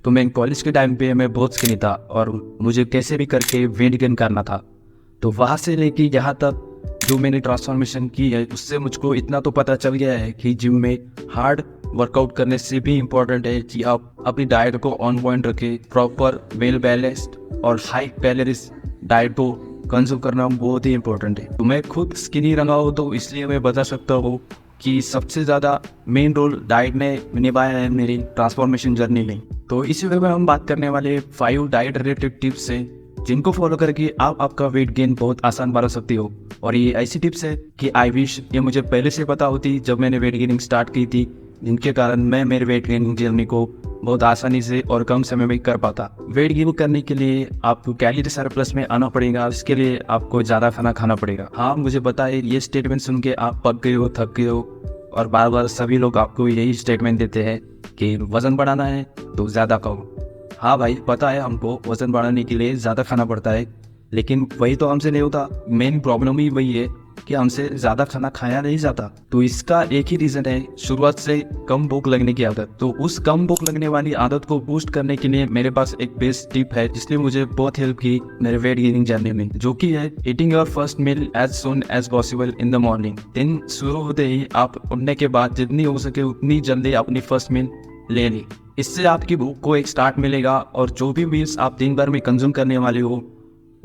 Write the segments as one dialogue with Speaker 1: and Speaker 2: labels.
Speaker 1: तो मैं कॉलेज के टाइम पे मैं बहुत स्किनी था और मुझे कैसे भी करके वेट गेन करना था। तो वहाँ से लेके यहाँ तक जो मैंने ट्रांसफॉर्मेशन की है उससे मुझको इतना तो पता चल गया है कि जिम में हार्ड वर्कआउट करने से भी इम्पोर्टेंट है कि आप अपनी डाइट को ऑन पॉइंट रखें, प्रॉपर वेल बैलेंस्ड और हाई कैलोरीज डाइट को कंज्यूम करना बहुत ही इम्पोर्टेंट है। तो मैं खुद स्किनी रहा हूँ तो इसलिए मैं बता सकता हूँ कि सबसे ज़्यादा मेन रोल डाइट ने निभाया है मेरी ट्रांसफॉर्मेशन जर्नी में। तो इसी वीडियो में हम बात करने वाले 5 डाइट रिलेटेड टिप्स हैं जिनको फॉलो करके आप आपका वेट गेन बहुत आसान बना सकते हो। और ये ऐसी टिप्स है कि आई विश ये मुझे पहले से पता होती जब मैंने वेट गेनिंग स्टार्ट की थी, जिनके कारण मैं मेरे वेट गेनिंग जर्नी को बहुत आसानी से और कम समय में कर पाता। वेट गेन करने के लिए आपको कैलोरी सरप्लस में आना पड़ेगा, इसके लिए आपको ज़्यादा खाना खाना पड़ेगा। हाँ, मुझे पता है ये स्टेटमेंट सुन के आप पक गए हो, थक गए हो, और बार बार सभी लोग आपको यही स्टेटमेंट देते हैं कि वज़न बढ़ाना है तो ज़्यादा खाओ। हाँ भाई, पता है हमको वज़न बढ़ाने के लिए ज़्यादा खाना पड़ता है, लेकिन वही तो हमसे नहीं होता। मेन प्रॉब्लम ही वही है कि हमसे ज़्यादा खाना खाया नहीं जाता। तो इसका एक ही रीज़न है, शुरुआत से कम भूख लगने की आदत। तो उस कम भूख लगने वाली आदत को बूस्ट करने के लिए मेरे पास एक बेस्ट टिप है जिसने मुझे बहुत हेल्प की मेरे वेट गेनिंग जर्नी में, जो कि है eating your first meal as soon as possible in the morning. दिन शुरू होते ही आप उठने के बाद जितनी हो सके उतनी जल्दी अपनी फर्स्ट मील ले ली। इससे आपकी भूख को एक स्टार्ट मिलेगा और जो भी मील्स आप दिन भर में कंज्यूम करने वाले हो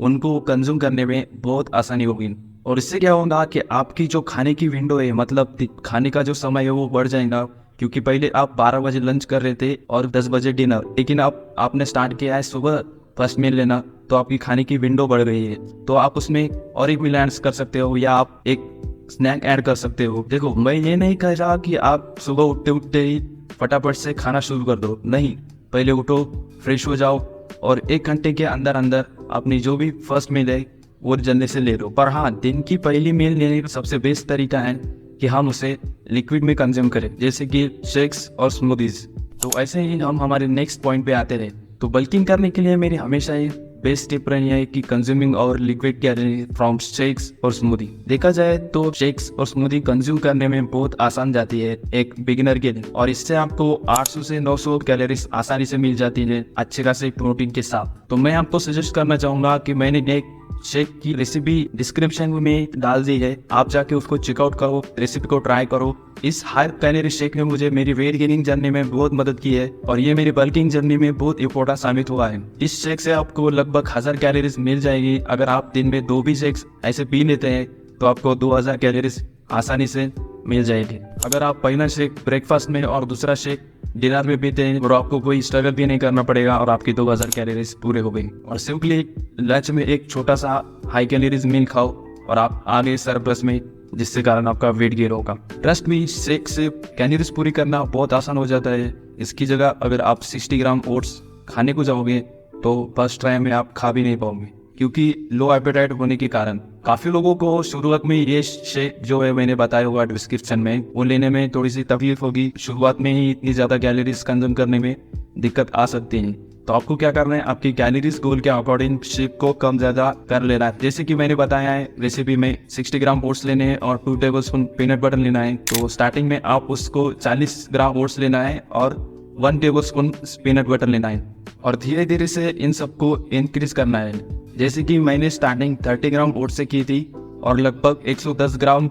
Speaker 1: उनको कंज्यूम करने में बहुत आसानी होगी। और इससे क्या होगा कि आपकी जो खाने की विंडो है, मतलब खाने का जो समय है वो बढ़ जाएगा। क्योंकि पहले आप 12 बजे लंच कर रहे थे और 10 बजे डिनर, लेकिन अब आपने स्टार्ट किया है सुबह फर्स्ट मील लेना, तो आपकी खाने की विंडो बढ़ गई है। तो आप उसमें और एक मील ऐड कर सकते हो या आप एक स्नैक ऐड कर सकते हो। देखो, मैं ये नहीं कह रहा कि आप सुबह उठते उठते ही फटाफट से खाना शुरू कर दो, नहीं। पहले उठो, फ्रेश हो जाओ और 1 घंटे के अंदर अंदर अपनी जो भी फर्स्ट मील है वो जल्दी से ले लो। पर हाँ, दिन की पहली मील लेने का सबसे बेस्ट तरीका है कि हम उसे लिक्विड में कंज्यूम करें, जैसे कि शेक्स और स्मूदीज। तो ऐसे ही हम हमारे नेक्स्ट पॉइंट पे आते रहे। तो बल्किंग करने के लिए मेरी हमेशा ये बेस्ट टिप रही है कि कंज्यूमिंग और लिक्विड कैलोरी फ्रॉम शेक्स और स्मूदी। देखा जाए तो शेक्स और स्मूदी कंज्यूम करने में बहुत आसान जाती है एक बिगिनर के लिए, और इससे आपको 800 से 900 कैलोरीज आसानी से मिल जाती है अच्छे खासे प्रोटीन के साथ। तो मैं आपको सजेस्ट करना चाहूंगा कि मैंने एक शेक की रेसिपी डिस्क्रिप्शन में डाल दी है, आप जाके उसको चेकआउट करो, रेसिपी को ट्राई करो। इस हाई कैलोरी शेक ने मुझे मेरी वेट गेनिंग जर्नी में बहुत मदद की है और ये मेरी बल्किंग जर्नी में बहुत इंपॉर्टेंट साबित हुआ है। इस शेक से आपको लगभग 1000 कैलोरीज मिल जाएगी। अगर आप दिन में 2 भी शेक्स ऐसे पी लेते हैं तो आपको 2000 कैलोरीज आसानी से मिल जाएगी। अगर आप पहला शेक ब्रेकफास्ट में और दूसरा शेक डिनर में पीते हैं और आपको कोई स्ट्रगल भी नहीं करना पड़ेगा और आपकी 2000 कैलोरीज पूरे हो गई। और सिंपली लंच में एक छोटा सा हाई कैलोरीज मील खाओ और आप आगे सरप्लस में, जिससे कारण आपका वेट गेन होगा। ट्रस्ट मी, शेक से कैलोरीज पूरी करना बहुत आसान हो जाता है। इसकी जगह अगर आप 60 ग्राम ओट्स खाने को जाओगे तो फर्स्ट ट्राई में आप खा भी नहीं पाओगे, क्योंकि लो एपेटाइट होने के कारण। काफी लोगों को शुरुआत में ये शेक जो है मैंने बताया हुआ डिस्क्रिप्शन में, वो लेने में थोड़ी सी तकलीफ होगी। शुरुआत में ही इतनी ज्यादा कैलोरीज कंज्यूम करने में दिक्कत आ सकती है। तो आपको क्या करना है, आपकी कैलोरीज गोल के अकॉर्डिंग शेक को कम ज्यादा कर लेना है। जैसे कि मैंने बताया है रेसिपी में 60 ग्राम ओट्स लेने हैं और 2 टेबलस्पून पीनट बटर लेना है। तो स्टार्टिंग में आप उसको 40 ग्राम ओट्स लेना है और 1 टेबलस्पून पीनट बटर लेना है और धीरे धीरे से इन सबको इंक्रीज करना है। जैसे कि मैंने स्टार्टिंग 30 ग्राम ओट्स से की थी और लगभग 110 ग्राम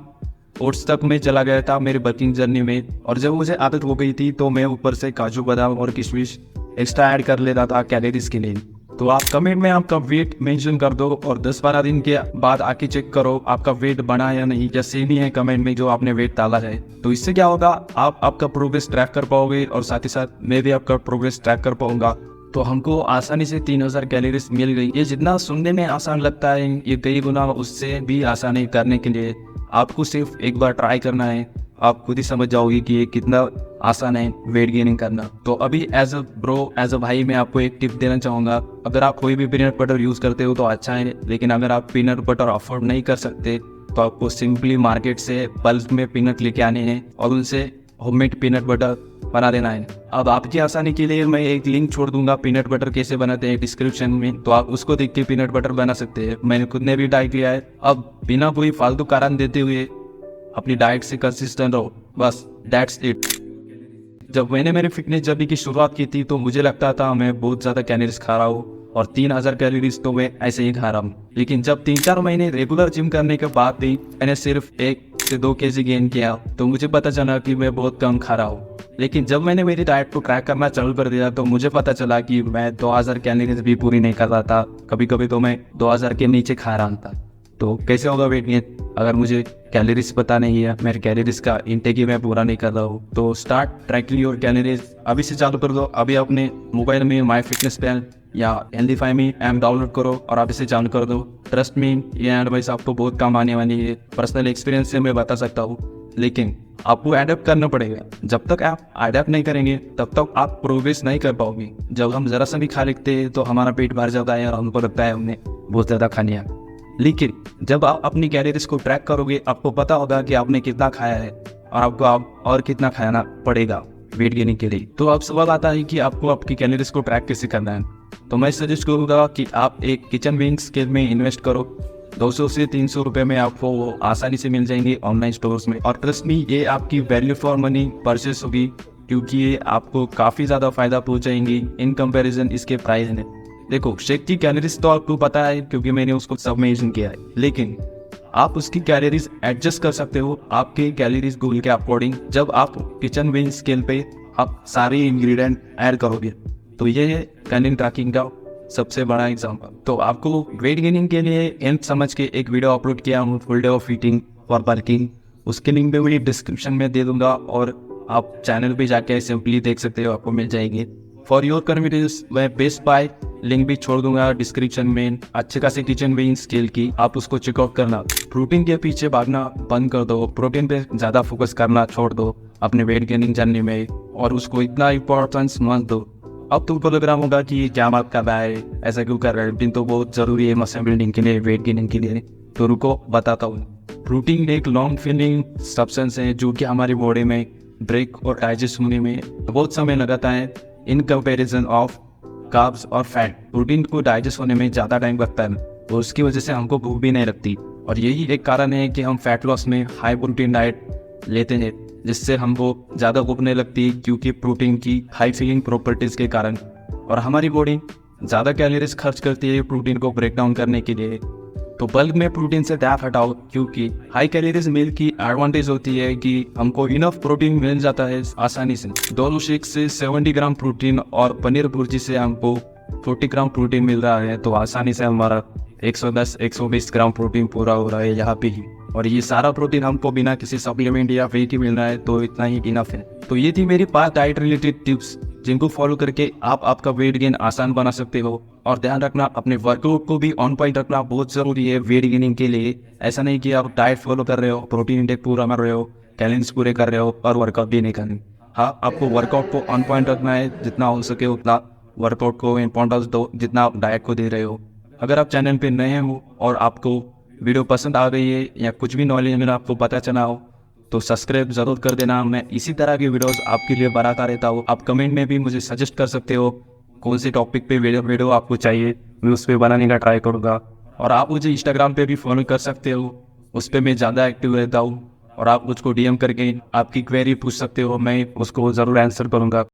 Speaker 1: ओट्स तक मैं चला गया था मेरी बल्किंग जर्नी में। और जब मुझे आदत हो गई थी तो मैं ऊपर से काजू बादाम और किशमिश एक्स्ट्रा ऐड कर लेता था कैलोरीज के लिए। तो आप कमेंट में आपका वेट मेंशन कर दो और 10-12 दिन के बाद आके चेक करो आपका वेट बढ़ा या नहीं, या सेम ही है कमेंट में जो आपने वेट डाला है। तो इससे क्या होगा, आप आपका प्रोग्रेस ट्रैक कर पाओगे और साथ ही साथ मैं भी आपका प्रोग्रेस ट्रैक कर पाऊंगा। तो हमको आसानी से 3000 कैलोरीज मिल गई। ये जितना सुनने में आसान लगता है, ये कई गुना उससे भी आसान है करने के लिए। आपको सिर्फ एक बार ट्राई करना है, आप खुद ही समझ जाओगे कि ये कितना आसान है वेट गेनिंग करना। तो अभी as a bro, as a भाई, मैं आपको एक टिप देना चाहूँगा। अगर आप कोई भी पीनट बटर यूज़ करते हो तो अच्छा है, लेकिन अगर आप पीनट बटर अफोर्ड नहीं कर सकते तो आपको सिंपली मार्केट से बल्क में पीनट लेके आने हैं और उनसे होममेड पीनट बटर बना देना है। अब आपकी आसानी के लिए मैं एक लिंक छोड़ दूंगा पीनट बटर कैसे बनाते हैं डिस्क्रिप्शन में, तो आप उसको देख के पीनट बटर बना सकते हैं। मैंने खुद ने भी ट्राई किया है। अब बिना कोई फालतू कारण देते हुए अपनी डाइट से कंसिस्टेंट रहो, बस दैट्स इट। जब मैंने मेरी फिटनेस जर्नी की शुरुआत की थी तो मुझे लगता था मैं बहुत ज़्यादा कैलोरीज खा रहा हूँ और 3000 कैलोरीज तो मैं ऐसे ही खा रहा हूँ। लेकिन जब 3-4 महीने रेगुलर जिम करने के बाद भी मैंने सिर्फ 1 से 2 केजी गेन किया तो मुझे पता चला कि मैं बहुत कम खा रहा हूँ। लेकिन जब मैंने मेरी डाइट को ट्रैक करना चालू कर दिया तो मुझे पता चला कि मैं 2000 कैलोरीज भी पूरी नहीं कर रहा था, कभी कभी तो मैं 2000 के नीचे खा रहा था। तो कैसे होगा वेट गेन अगर मुझे कैलोरीज पता नहीं है, मेरे कैलोरीज का इंटेक ही मैं पूरा नहीं कर रहा हूँ। तो स्टार्ट ट्रैकिंग योर कैलोरीज अभी से चालू कर दो। अभी अपने मोबाइल में माई फिटनेस पैल या हेल्दीफाई मी ऐप डाउनलोड करो और अभी से चालू कर दो। ट्रस्ट मी, ये एडवाइस आपको बहुत काम आने वाली है। पर्सनल एक्सपीरियंस से मैं बता सकता हूँ, लेकिन आपको अडेप्ट करना पड़ेगा। जब तक आप अडेप्ट नहीं करेंगे तब तक आप प्रोग्रेस नहीं कर पाओगे। जब हम जरा सा भी खा लेते हैं तो हमारा पेट भर जाता है और हमको लगता है हमने बहुत ज़्यादा खा लिया। लेकिन जब आप अपनी कैलोरीज को ट्रैक करोगे आपको पता होगा कि आपने कितना खाया है और आपको और कितना खाना पड़ेगा वेट गेनिंग के लिए। तो अब सवाल आता है कि आपको आपकी कैलोरीज को ट्रैक कैसे करना है। तो मैं सजेस्ट करूँगा कि आप एक किचन विंग स्केल में इन्वेस्ट करो। 200 से 300 रुपये में आपको वो आसानी से मिल जाएंगे ऑनलाइन स्टोर्स में। और ट्रस्ट मी, ये आपकी वैल्यू फॉर मनी परचेस होगी क्योंकि ये आपको काफ़ी ज़्यादा फायदा पहुँचाएंगी इन कंपैरिजन इसके प्राइस में। देखो, शेक की कैलोरीज तो आपको पता है क्योंकि मैंने उसको सब मेंशन किया है, लेकिन आप उसकी कैलोरीज एडजस्ट कर सकते हो आपके कैलोरीज गोल के अकॉर्डिंग। जब आप किचन विंग स्केल पे आप सारे इंग्रेडिएंट ऐड करोगे तो ये है कैलोरी ट्रैकिंग का सबसे बड़ा एग्जाम्पल। तो आपको वेट गेनिंग के लिए हेल्प समझ के एक वीडियो अपलोड किया हूँ, full day of eating for bulking. उसके लिंक भी मैं डिस्क्रिप्शन में दे दूंगा और आप चैनल पे जाके सिंपली देख सकते हो, आपको मिल जाएंगे। फॉर योर कन्वीनियंस मैं बेस्ट बाय लिंक भी छोड़ दूंगा डिस्क्रिप्शन में। अच्छे खासी किचन विंग स्केल की आप उसको चेकआउट करना। प्रोटीन के पीछे भागना बंद कर दो, प्रोटीन पे ज़्यादा फोकस करना छोड़ दो अपने वेट गेनिंग जर्नी में और उसको इतना इम्पोर्टेंस मत दो। अब तुमको लग रहा होगा कि क्या बात कर रहा है, ऐसा क्यों कर रहा है, लेकिन तो बहुत ज़रूरी है मसल बिल्डिंग के लिए, वेट गेनिंग के लिए। तो रुको बताता हूँ। प्रोटीन एक लॉन्ग फीलिंग सब्सटेंस है जो कि हमारी बॉडी में ब्रेक और डाइजेस्ट होने में बहुत समय लगाता है इन कंपैरिजन ऑफ कार्ब्स और फैट। प्रोटीन को डाइजेस्ट होने में ज़्यादा टाइम लगता है और उसकी वजह से हमको भूख भी नहीं लगती। और यही एक कारण है कि हम फैट लॉस में हाई प्रोटीन डाइट लेते हैं जिससे हमको ज़्यादा भूख नहीं लगती क्योंकि प्रोटीन की हाई फीलिंग प्रॉपर्टीज़ के कारण। और हमारी बॉडी ज़्यादा कैलोरीज खर्च करती है प्रोटीन को ब्रेक डाउन करने के लिए। तो बल्क में प्रोटीन से ध्यान हटाओ क्योंकि हाई कैलोरीज मील की एडवांटेज होती है कि हमको इनफ प्रोटीन मिल जाता है आसानी से। दोनों शेक से 70 ग्राम प्रोटीन और पनीर भुर्जी से हमको 40 ग्राम प्रोटीन मिल रहा है। तो आसानी से हमारा 110-120 ग्राम प्रोटीन पूरा हो रहा है यहाँ पे ही। और ये सारा प्रोटीन हमको बिना किसी सप्लीमेंट या वेट ही मिल रहा है, तो इतना ही इनफ है। तो ये थी मेरी 5 डाइट रिलेटेड टिप्स जिनको फॉलो करके आप आपका वेट गेन आसान बना सकते हो। और ध्यान रखना अपने वर्कआउट को भी ऑन पॉइंट रखना बहुत जरूरी है वेट गेनिंग के लिए। ऐसा नहीं कि आप डाइट फॉलो कर रहे हो, प्रोटीन इंटेक पूरा कर रहे हो, कैलोरीज पूरे कर रहे हो और वर्कआउट भी नहीं करनी। हाँ, आपको वर्कआउट को ऑन पॉइंट रखना है, जितना हो सके उतना वर्कआउट को इम्पोर्टेंस दो जितना आप डाइट को दे रहे हो। अगर आप चैनल पे नए हो और आपको वीडियो पसंद आ गई है या कुछ भी नॉलेज अगर आपको पता चला हो तो सब्सक्राइब जरूर कर देना। मैं इसी तरह की वीडियोस आपके लिए बनाता रहता हूँ। आप कमेंट में भी मुझे सजेस्ट कर सकते हो कौन से टॉपिक पे वीडियो आपको चाहिए, मैं उस पर बनाने का ट्राई करूँगा। और आप मुझे इंस्टाग्राम पे भी फॉलो कर सकते हो, उस पर मैं ज़्यादा एक्टिव रहता हूँ और आप मुझको DM करके आपकी क्वेरी पूछ सकते हो, मैं उसको ज़रूर आंसर करूँगा।